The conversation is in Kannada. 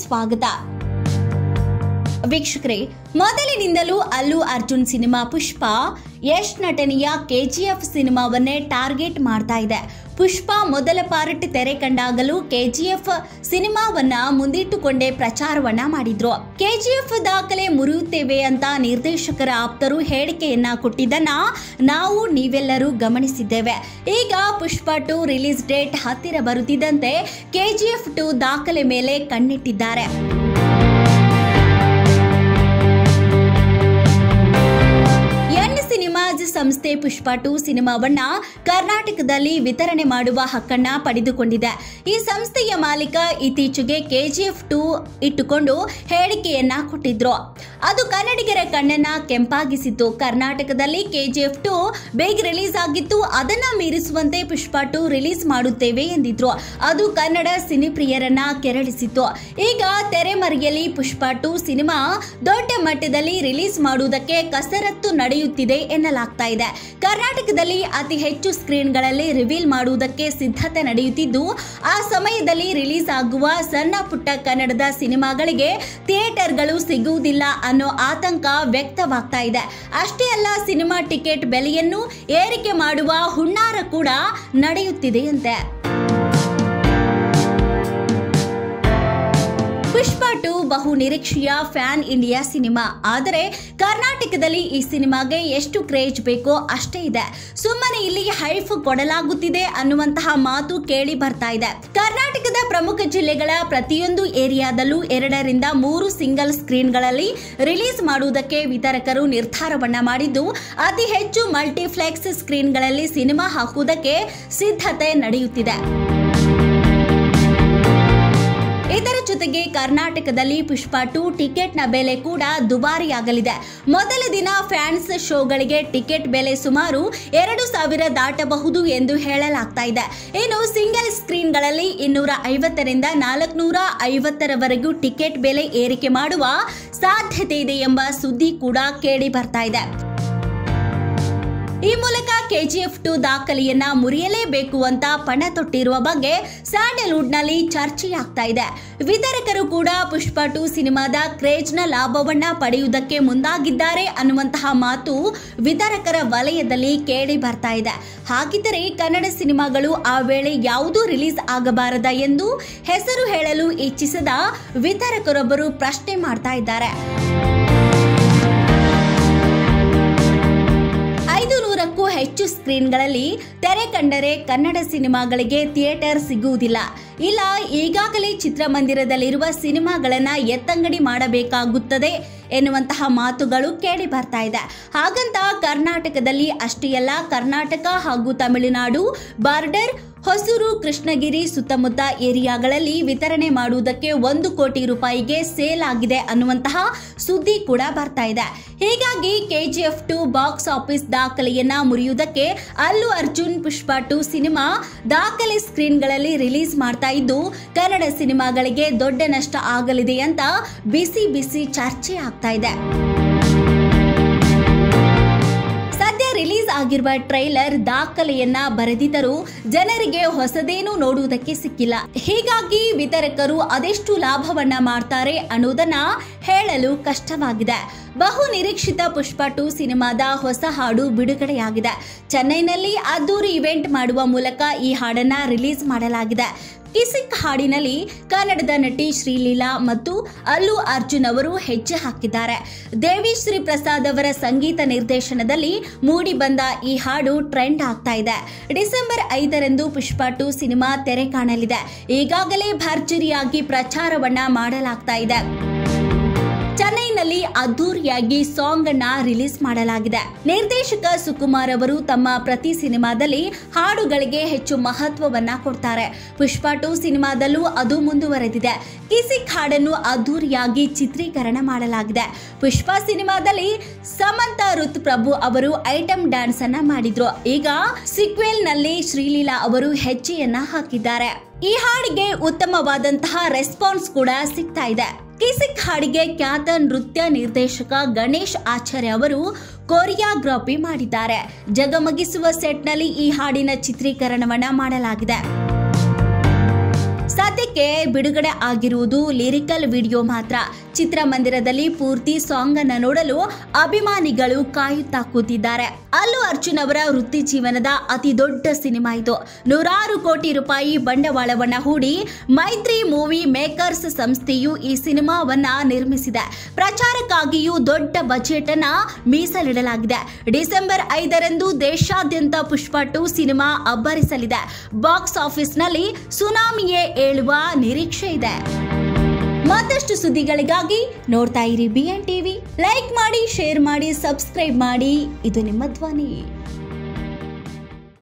ಸ್ವಾಗತ. ವೀಕ್ಷಕರೇ, ಮೊದಲಿನಿಂದಲೂ ಅಲ್ಲು ಅರ್ಜುನ್ ಸಿನಿಮಾ ಪುಷ್ಪ ಯಶ್ ನಟನೆಯ ಕೆಜಿಎಫ್ ಸಿನಿಮಾವನ್ನೇ ಟಾರ್ಗೆಟ್ ಮಾಡ್ತಾ ಇದೆ. ಪುಷ್ಪ ಮೊದಲ ಪಾರ್ಟ್ ತೆರೆ ಕಂಡಾಗಲೂ ಕೆಜಿಎಫ್ ಸಿನಿಮಾವನ್ನ ಮುಂದಿಟ್ಟುಕೊಂಡೇ ಪ್ರಚಾರವನ್ನ ಮಾಡಿದ್ರು. ಕೆಜಿಎಫ್ ದಾಖಲೆ ಮುರಿಯುತ್ತೇವೆ ಅಂತ ನಿರ್ದೇಶಕರ ಆಪ್ತರು ಹೇಳಿಕೆಯನ್ನ ಕೊಟ್ಟಿದ್ದನ್ನ ನಾವು ನೀವೆಲ್ಲರೂ ಗಮನಿಸಿದ್ದೇವೆ. ಈಗ ಪುಷ್ಪ 2 ರಿಲೀಸ್ ಡೇಟ್ ಹತ್ತಿರ ಬರುತ್ತಿದ್ದಂತೆ ಕೆಜಿಎಫ್ 2 ದಾಖಲೆ ಮೇಲೆ ಕಣ್ಣಿಟ್ಟಿದ್ದಾರೆ. ಸಂಸ್ಥೆ ಪುಷ್ಪ 2 ಸಿನಿಮಾವನ್ನ ಕರ್ನಾಟಕದಲ್ಲಿ ವಿತರಣೆ ಮಾಡುವ ಹಕ್ಕನ್ನ ಪಡೆದುಕೊಂಡಿದೆ. ಈ ಸಂಸ್ಥೆಯ ಮಾಲೀಕ ಇತ್ತೀಚೆಗೆ ಕೆಜಿಎಫ್ 2 ಇಟ್ಟುಕೊಂಡು ಹೇಳಿಕೆಯನ್ನ ಕೊಟ್ಟಿದ್ರು. ಅದು ಕನ್ನಡಿಗರ ಕಣ್ಣನ್ನ ಕೆಂಪಾಗಿಸಿತ್ತು. ಕರ್ನಾಟಕದಲ್ಲಿ ಕೆಜಿಎಫ್ 2 ಬೇಗ ರಿಲೀಸ್ ಆಗಿತ್ತು. ಅದನ್ನ ಮೀರಿಸುವಂತೆ ಪುಷ್ಪ 2 ರಿಲೀಸ್ ಮಾಡುತ್ತೇವೆ ಎಂದಿದ್ರು. ಅದು ಕನ್ನಡ ಸಿನಿಪ್ರಿಯರನ್ನ ಕೆರಳಿಸಿತ್ತು. ಈಗ ತೆರೆಮರೆಯಲ್ಲಿ ಪುಷ್ಪ 2 ಸಿನಿಮಾ ದೊಡ್ಡ ಮಟ್ಟದಲ್ಲಿ ರಿಲೀಸ್ ಮಾಡುವುದಕ್ಕೆ ಕಸರತ್ತು ನಡೆಯುತ್ತಿದೆ ಎನ್ನಲಾಗ್ತಾ ಇದೆ. ಕರ್ನಾಟಕದಲ್ಲಿ ಅತಿ ಹೆಚ್ಚು ಸ್ಕ್ರೀನ್ಗಳಲ್ಲಿ ರಿವೀಲ್ ಮಾಡುವುದಕ್ಕೆ ಸಿದ್ಧತೆ ನಡೆಯುತ್ತಿದ್ದು, ಆ ಸಮಯದಲ್ಲಿ ರಿಲೀಸ್ ಆಗುವ ಸಣ್ಣ ಪುಟ್ಟ ಕನ್ನಡದ ಸಿನಿಮಾಗಳಿಗೆ ಥಿಯೇಟರ್ಗಳು ಸಿಗುವುದಿಲ್ಲ ಅನ್ನೋ ಆತಂಕ ವ್ಯಕ್ತವಾಗ್ತಾ ಇದೆ. ಅಷ್ಟೇ ಅಲ್ಲ, ಸಿನಿಮಾ ಟಿಕೆಟ್ ಬೆಲೆಯನ್ನು ಏರಿಕೆ ಮಾಡುವ ಹುನ್ನಾರ ಕೂಡ ನಡೆಯುತ್ತಿದೆಯಂತೆ. ಪುಷ್ಪ 2 ಬಹು ನಿರೀಕ್ಷೆಯ ಫ್ಯಾನ್ ಇಂಡಿಯಾ ಸಿನಿಮಾ. ಆದರೆ ಕರ್ನಾಟಕದಲ್ಲಿ ಈ ಸಿನಿಮಾಗೆ ಎಷ್ಟು ಕ್ರೇಜ್ ಬೇಕೋ ಅಷ್ಟೇ ಇದೆ. ಸುಮ್ಮನೆ ಇಲ್ಲಿ ಹೈಫ್ ಕೊಡಲಾಗುತ್ತಿದೆ ಅನ್ನುವಂತಹ ಮಾತು ಕೇಳಿ ಬರ್ತಾ ಇದೆ. ಕರ್ನಾಟಕದ ಪ್ರಮುಖ ಜಿಲ್ಲೆಗಳ ಪ್ರತಿಯೊಂದು ಏರಿಯಾದಲ್ಲೂ 2 ರಿಂದ 3 ಸಿಂಗಲ್ ಸ್ಕ್ರೀನ್ಗಳಲ್ಲಿ ರಿಲೀಸ್ ಮಾಡುವುದಕ್ಕೆ ವಿತರಕರು ನಿರ್ಧಾರವನ್ನ ಮಾಡಿದ್ದು, ಅತಿ ಹೆಚ್ಚು ಮಲ್ಟಿಪ್ಲೆಕ್ಸ್ ಸ್ಕ್ರೀನ್ಗಳಲ್ಲಿ ಸಿನಿಮಾ ಹಾಕುವುದಕ್ಕೆ ಸಿದ್ಧತೆ ನಡೆಯುತ್ತಿದೆ. ಇದರ ಜೊತೆಗೆ ಕರ್ನಾಟಕದಲ್ಲಿ ಪುಷ್ಪ 2 ಟಿಕೆಟ್ನ ಬೆಲೆ ಕೂಡ ದುಬಾರಿಯಾಗಲಿದೆ. ಮೊದಲ ದಿನ ಫ್ಯಾನ್ಸ್ ಶೋಗಳಿಗೆ ಟಿಕೆಟ್ ಬೆಲೆ ಸುಮಾರು 2,000 ದಾಟಬಹುದು ಎಂದು ಹೇಳಲಾಗ್ತಾ ಇದೆ. ಇನ್ನು ಸಿಂಗಲ್ ಸ್ಕ್ರೀನ್ಗಳಲ್ಲಿ 250 ರಿಂದ 450ರವರೆಗೂ ಟಿಕೆಟ್ ಬೆಲೆ ಏರಿಕೆ ಮಾಡುವ ಸಾಧ್ಯತೆ ಇದೆ ಎಂಬ ಸುದ್ದಿ ಕೂಡ ಕೇಳಿ ಬರ್ತಾ ಇದೆ. ಈ ಮೂಲಕ ಕೆಜಿಎಫ್ 2 ದಾಖಲೆಯನ್ನ ಮುರಿಯಲೇಬೇಕು ಅಂತ ಪಣ ತೊಟ್ಟಿರುವ ಬಗ್ಗೆ ಸ್ಯಾಂಡಲ್ವುಡ್ನಲ್ಲಿ ಚರ್ಚೆಯಾಗ್ತಾ ಇದೆ. ವಿತರಕರು ಕೂಡ ಪುಷ್ಪ 2 ಸಿನಿಮಾದ ಕ್ರೇಜ್ನ ಲಾಭವನ್ನ ಪಡೆಯುವುದಕ್ಕೆ ಮುಂದಾಗಿದ್ದಾರೆ ಅನ್ನುವಂತಹ ಮಾತು ವಿತರಕರ ವಲಯದಲ್ಲಿ ಕೇಳಿ ಬರ್ತಾ ಇದೆ. ಹಾಗಿದ್ದರೆ ಕನ್ನಡ ಸಿನಿಮಾಗಳು ಆ ವೇಳೆ ಯಾವುದೂ ರಿಲೀಸ್ ಆಗಬಾರದಾ ಎಂದು ಹೆಸರು ಹೇಳಲು ಇಚ್ಛಿಸದ ವಿತರಕರೊಬ್ಬರು ಪ್ರಶ್ನೆ ಮಾಡ್ತಾ ಇದ್ದಾರೆ. 500ಕ್ಕೂ ಹೆಚ್ಚು ಸ್ಕ್ರೀನ್ಗಳಲ್ಲಿ ತೆರೆ ಕಂಡರೆ ಕನ್ನಡ ಸಿನಿಮಾಗಳಿಗೆ ಥಿಯೇಟರ್ ಸಿಗುವುದಿಲ್ಲ. ಇಲ್ಲ, ಈಗಾಗಲೇ ಚಿತ್ರಮಂದಿರದಲ್ಲಿರುವ ಸಿನಿಮಾಗಳನ್ನ ಎತ್ತಂಗಡಿ ಮಾಡಬೇಕಾಗುತ್ತದೆ ಎನ್ನುವಂತಹ ಮಾತುಗಳು ಕೇಳಿ ಬರ್ತಾ ಇದೆ. ಹಾಗಂತ ಕರ್ನಾಟಕದಲ್ಲಿ ಅಷ್ಟೇ ಅಲ್ಲ, ಕರ್ನಾಟಕ ಹಾಗೂ ತಮಿಳುನಾಡು ಬಾರ್ಡರ್, ಹೊಸೂರು, ಕೃಷ್ಣಗಿರಿ ಸುತ್ತಮುತ್ತ ಏರಿಯಾಗಳಲ್ಲಿ ವಿತರಣೆ ಮಾಡುವುದಕ್ಕೆ 1 ಕೋಟಿ ರೂಪಾಯಿಗೆ ಸೇಲ್ ಆಗಿದೆ ಅನ್ನುವಂತಹ ಸುದ್ದಿ ಕೂಡ ಬರ್ತಾ ಇದೆ. ಹೀಗಾಗಿ KGF 2 box office ದಾಖಲೆಯನ್ನ ಮುರಿಯುವುದಕ್ಕೆ Allu Arjun ಪುಷ್ಪ 2 ಸಿನಿಮಾ ದಾಖಲೆ ಸ್ಕ್ರೀನ್ಗಳಲ್ಲಿ ರಿಲೀಸ್ ಮಾಡ್ತಾ ಇದ್ದು, ಕನ್ನಡ ಸಿನಿಮಾಗಳಿಗೆ ದೊಡ್ಡ ನಷ್ಟ ಆಗಲಿದೆ ಅಂತ ಬಿಸಿ ಬಿಸಿ ಚರ್ಚೆ ಆಗ್ತಾ ಇದೆ. ರಿಲೀಸ್ ಆಗಿರುವ ಟ್ರೈಲರ್ ದಾಖಲೆಯನ್ನ ಬರೆದಿದ್ದರೂ ಜನರಿಗೆ ಹೊಸದೇನೂ ನೋಡುವುದಕ್ಕೆ ಸಿಕ್ಕಿಲ್ಲ. ಹೀಗಾಗಿ ವಿತರಕರು ಅದೆಷ್ಟು ಲಾಭವನ್ನ ಮಾಡ್ತಾರೆ ಅನ್ನೋದನ್ನ ಹೇಳಲು ಕಷ್ಟವಾಗಿದೆ. ಬಹು ನಿರೀಕ್ಷಿತ ಪುಷ್ಪ 2 ಸಿನಿಮಾದ ಹೊಸ ಹಾಡು ಬಿಡುಗಡೆಯಾಗಿದೆ. ಚೆನ್ನೈನಲ್ಲಿ ಅದ್ದೂರಿ ಇವೆಂಟ್ ಮಾಡುವ ಮೂಲಕ ಈ ಹಾಡನ್ನ ರಿಲೀಸ್ ಮಾಡಲಾಗಿದೆ. ಕಿಸಿಕ್ ಹಾಡಿನಲ್ಲಿ ಕನ್ನಡದ ನಟಿ ಶ್ರೀಲೀಲಾ ಮತ್ತು ಅಲ್ಲು ಅರ್ಜುನ್ ಅವರು ಹೆಜ್ಜೆ ಹಾಕಿದ್ದಾರೆ. ದೇವಿಶ್ರೀ ಪ್ರಸಾದ್ ಅವರ ಸಂಗೀತ ನಿರ್ದೇಶನದಲ್ಲಿ ಮೂಡಿ ಬಂದ ಈ ಹಾಡು ಟ್ರೆಂಡ್ ಆಗ್ತಾ ಇದೆ. ಡಿಸೆಂಬರ್ 5ರಂದು ಪುಷ್ಪ 2 ಸಿನಿಮಾ ತೆರೆ ಕಾಣಲಿದೆ. ಈಗಾಗಲೇ ಭರ್ಜರಿಯಾಗಿ ಪ್ರಚಾರವನ್ನ ಮಾಡಲಾಗ್ತಾ ಇದೆ. ಚೆನ್ನೈನಲ್ಲಿ ಅದ್ದೂರಿಯಾಗಿ ಸಾಂಗ್ ಅನ್ನ ರಿಲೀಸ್ ಮಾಡಲಾಗಿದೆ. ನಿರ್ದೇಶಕ ಸುಕುಮಾರ್ ಅವರು ತಮ್ಮ ಪ್ರತಿ ಸಿನಿಮಾದಲ್ಲಿ ಹಾಡುಗಳಿಗೆ ಹೆಚ್ಚು ಮಹತ್ವವನ್ನ ಕೊಡ್ತಾರೆ. ಪುಷ್ಪ 2 ಸಿನಿಮಾದಲ್ಲೂ ಅದು ಮುಂದುವರೆದಿದೆ. ಕಿಸಿಕ್ ಹಾಡನ್ನು ಅದ್ದೂರಿಯಾಗಿ ಚಿತ್ರೀಕರಣ ಮಾಡಲಾಗಿದೆ. ಪುಷ್ಪ ಸಿನಿಮಾದಲ್ಲಿ ಸಮಂತ ಋತ್ ಪ್ರಭು ಅವರು ಐಟಂ ಡ್ಯಾನ್ಸ್ ಅನ್ನ ಮಾಡಿದ್ರು. ಈಗ ಸಿಕ್ವೆಲ್ ನಲ್ಲಿ ಶ್ರೀಲೀಲಾ ಅವರು ಹೆಜ್ಜೆಯನ್ನ ಹಾಕಿದ್ದಾರೆ. ಈ ಹಾಡಿಗೆ ಉತ್ತಮವಾದಂತಹ ರೆಸ್ಪಾನ್ಸ್ ಕೂಡ ಸಿಗ್ತಾ ಇದೆ. ಕಿಸಿಕ್ ಹಾಡಿಗೆ ಖ್ಯಾತ ನೃತ್ಯ ನಿರ್ದೇಶಕ ಗಣೇಶ್ ಆಚಾರ್ಯ ಅವರು ಕೊರಿಯೋಗ್ರಫಿ ಮಾಡಿದ್ದಾರೆ. ಜಗಮಗಿಸುವ ಸೆಟ್ನಲ್ಲಿ ಈ ಹಾಡಿನ ಚಿತ್ರೀಕರಣವನ್ನ ಮಾಡಲಾಗಿದೆ. ಸದ್ಯಕ್ಕೆ ಸದ್ಯಕ್ಕೆ ಬಿಡುಗಡೆ ಆಗಿರುವುದು ಲಿರಿಕಲ್ ವಿಡಿಯೋ ಮಾತ್ರ. ಚಿತ್ರಮಂದಿರದಲ್ಲಿ ಪೂರ್ತಿ ಸಾಂಗ್ ಅನ್ನು ನೋಡಲು ಅಭಿಮಾನಿಗಳು ಕಾಯುತ್ತಾ ಕೂತಿದ್ದಾರೆ. ಅಲ್ಲು ಅರ್ಜುನ್ ಅವರ ವೃತ್ತಿ ಜೀವನದ ಅತಿ ದೊಡ್ಡ ಸಿನಿಮಾ ಇದು. 100 ಕೋಟಿ ರೂಪಾಯಿ ಬಂಡವಾಳವನ್ನ ಹೂಡಿ ಮೈತ್ರಿ ಮೂವಿ ಮೇಕರ್ಸ್ ಸಂಸ್ಥೆಯು ಈ ಸಿನಿಮಾವನ್ನ ನಿರ್ಮಿಸಿದೆ. ಪ್ರಚಾರಕ್ಕಾಗಿಯೂ ದೊಡ್ಡ ಬಜೆಟ್ ಅನ್ನ ಮೀಸಲಿಡಲಾಗಿದೆ. ಡಿಸೆಂಬರ್ 5ರಂದು ದೇಶಾದ್ಯಂತ ಪುಷ್ಪ 2 ಸಿನಿಮಾ ಅಬ್ಬರಿಸಲಿದೆ. ಬಾಕ್ಸ್ ಆಫೀಸ್ನಲ್ಲಿ ಸುನಾಮಿಯೇ ಏಳುವ ನಿರೀಕ್ಷೆ ಇದೆ. ಮತ್ತಷ್ಟು ಸುದ್ದಿಗಳಿಗಾಗಿ ನೋಡ್ತಾ ಇರಿ BN TV. ಲೈಕ್ ಮಾಡಿ, ಶೇರ್ ಮಾಡಿ, ಸಬ್ಸ್ಕ್ರೈಬ್ ಮಾಡಿ. ಇದು ನಿಮ್ಮ ಧ್ವನಿ.